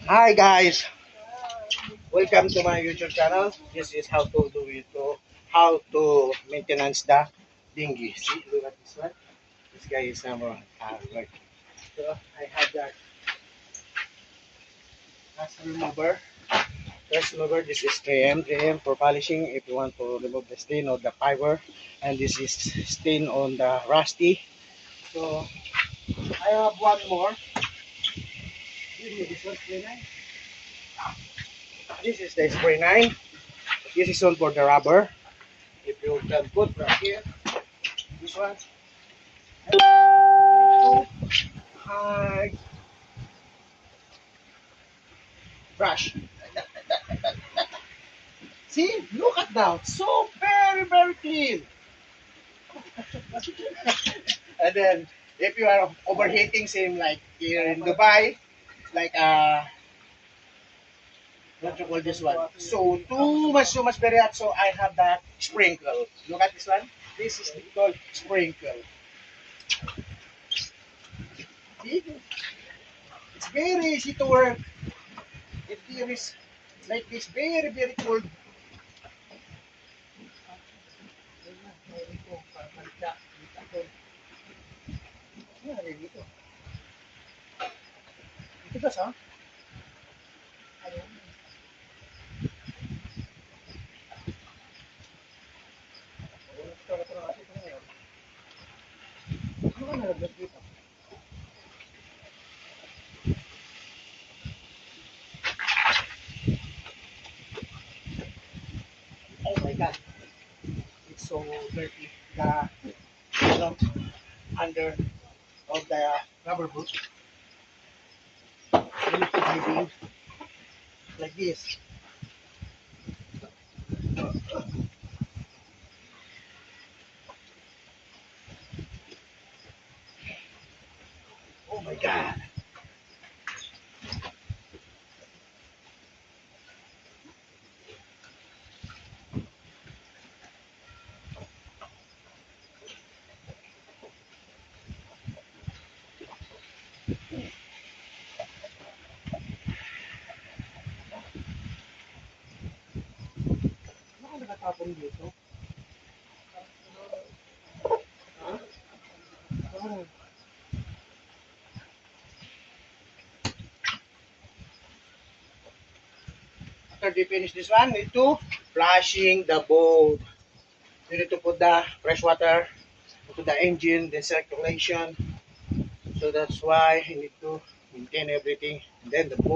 Hi guys, welcome to my YouTube channel. This is how to do it, how to maintenance the dinghy. See, look at this one. This guy is number one. Right. So I have that as remover. First remover. This is 3M for polishing. If you want to remove the stain or the fiber, and this is stain on the rusty. So I have one more. This one spray 9. This is the spray 9. This is one for the rubber. If you can put right here, this one. High brush. See, look at that. So very clean. And then if you are overheating, same like here in Dubai, like what you call this one? So too much very hot. So I have that sprinkle. Look at this one. This is called sprinkle. See? It's very easy to work. If there is like this very cold. Ito sa? Oh my god, it's so dirty. The under of the rubber boot. You need to dive like this. Oh my god. Ano nakatapon dito? Ha? Ano? After they finish this one, need to flushing the boat. You need to put the fresh water to the engine, the circulation. So that's why you need to maintain everything. And then the boat.